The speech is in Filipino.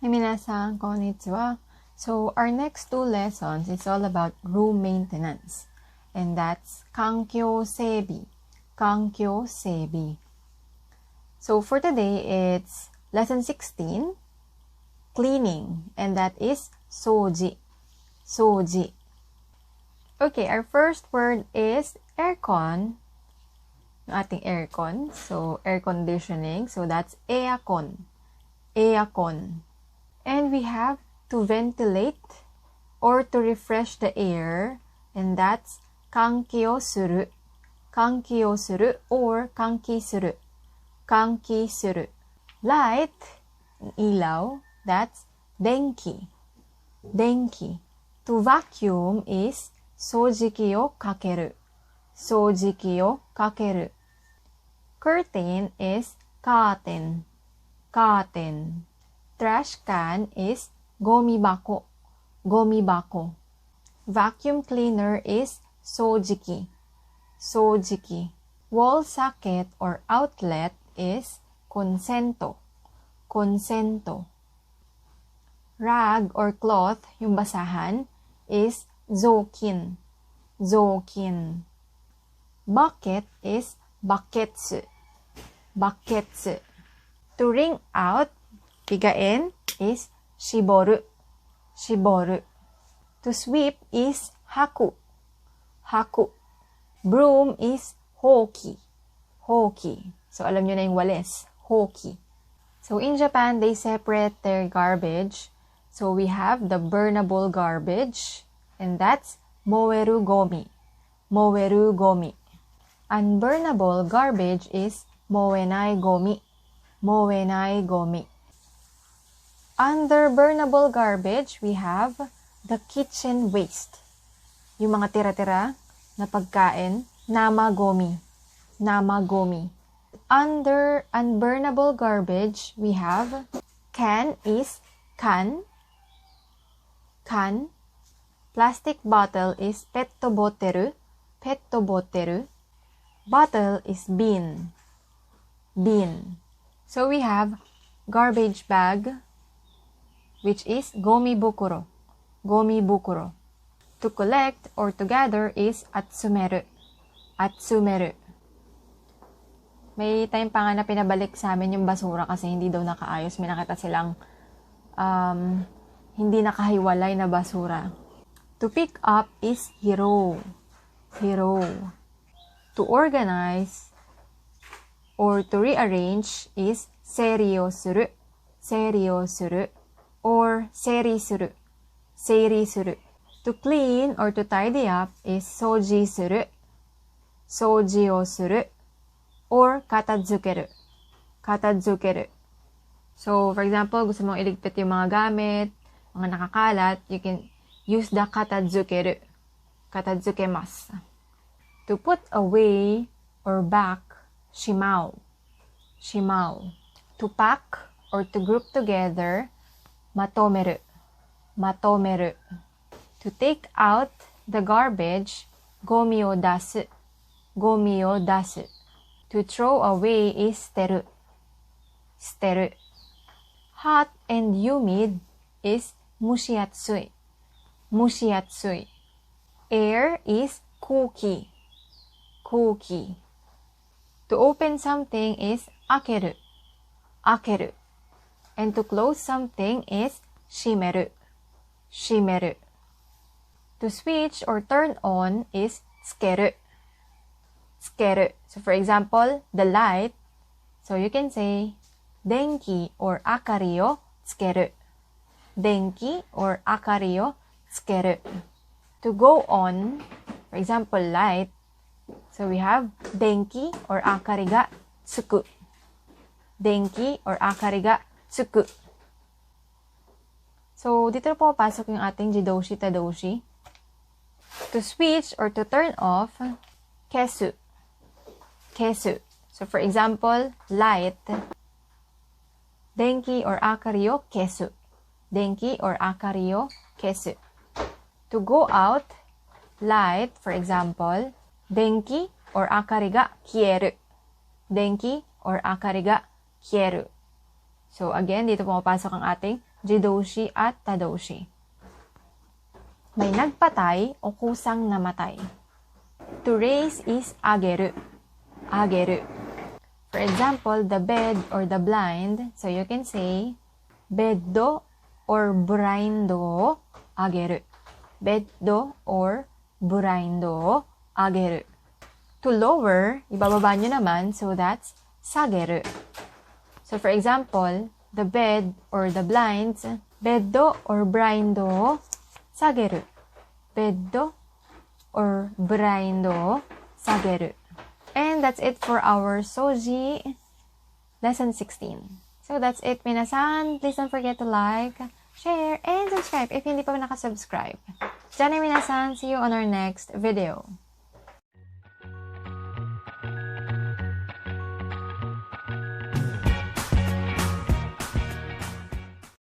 Minnasan, konnichiwa. So, our next two lessons is all about room maintenance. And that's kankyo seibi. Kankyo seibi. So, for today, it's lesson 16, cleaning. And that is soji. Soji. Okay, our first word is aircon. Yung ating aircon. So, air conditioning. So, that's eakon. Eakon. And we have to ventilate or to refresh the air. And that's kankyo suru. Kankyo suru or kanki suru. Kanki suru. Light, ilaw, that's denki. Denki. To vacuum is soujiki o kakeru. Soujiki o kakeru. Curtain is curtain. Curtain. Trash can is gomi bako. Gomi bako. Vacuum cleaner is soujiki. Soujiki. Wall socket or outlet is konsento. Konsento. Rag or cloth, yung basahan, is zokin. Zokin. Bucket is baketsu. Baketsu. To wring out, pigain, is shiboru. Shiboru. To sweep is haku. Haku. Broom is hoki. Hoki. So, alam nyo na yung walis. Hoki. So, in Japan, they separate their garbage. So, we have the burnable garbage. And that's moeru gomi. Moeru gomi. Unburnable garbage is moenai gomi. Moenai gomi. Under burnable garbage, we have the kitchen waste. Yung mga tira-tira na pagkain, namagomi. Namagomi. Under unburnable garbage, we have can is can. Can. Plastic bottle is pettoboteru. Pettoboteru. Bottle is bin. Bin. So we have garbage bag, which is gomi bukuro. Gomi bukuro. To collect or to gather is atsumeru. Atsumeru. May time pa nga na pinabalik sa amin yung basura kasi hindi daw nakaayos. May nakita silang hindi nakahiwalay na basura. To pick up is hiro. Hiro. To organize or to rearrange is seiryo suru. Seiryo suru. Or seiri suru. Seiri suru. To clean or to tidy up is soji suru. Soji o suru. Or katadzukeru. Katadzukeru. So, for example, gusto mong iligpit yung mga gamit, mga nakakalat, you can use the katadzukeru. Katadzukemasu. To put away or back, shimao. Shimao. To pack or to group together, matomeru. Matomeru. To take out the garbage, gomi o dasu. Gomi o dasu. To throw away is steru. Steru. Hot and humid is mushiatsui. Mushiatsui. Air is kuki. Kuki. To open something is akeru. Akeru. And to close something is shimeru. Shimeru. To switch or turn on is tsukeru. Tsukeru. So, for example, the light. So, you can say, denki or akari o tsukeru. Denki or akari o tsukeru. To go on, for example, light. So, we have denki or akari ga tsuku. Denki or akari ga tsuku. So, dito na pumapasok yung ating jidoshi tadoshi. To switch or to turn off, kesu. Kesu. So, for example, light. Denki or akari o kesu. Denki or akari o kesu. To go out, light, for example, denki or akari ga kieru. Denki or akari ga kieru. So, again, dito pumapasok ang ating jidoshi at tadoshi. May nagpatay o kusang namatay. To raise is ageru. Ageru. For example, the bed or the blind. So, you can say, beddo or brindo ageru. Beddo or brindo ageru. To lower, ibababa nyo naman. So, that's sageru. So, for example, the bed or the blinds, beddo or brindo sageru. Beddo or brindo sageru. And that's it for our Soji lesson 16. So, that's it, Minnasan. Please don't forget to like, share, and subscribe if hindi pa nakasubscribe. Diyan, Minnasan. See you on our next video.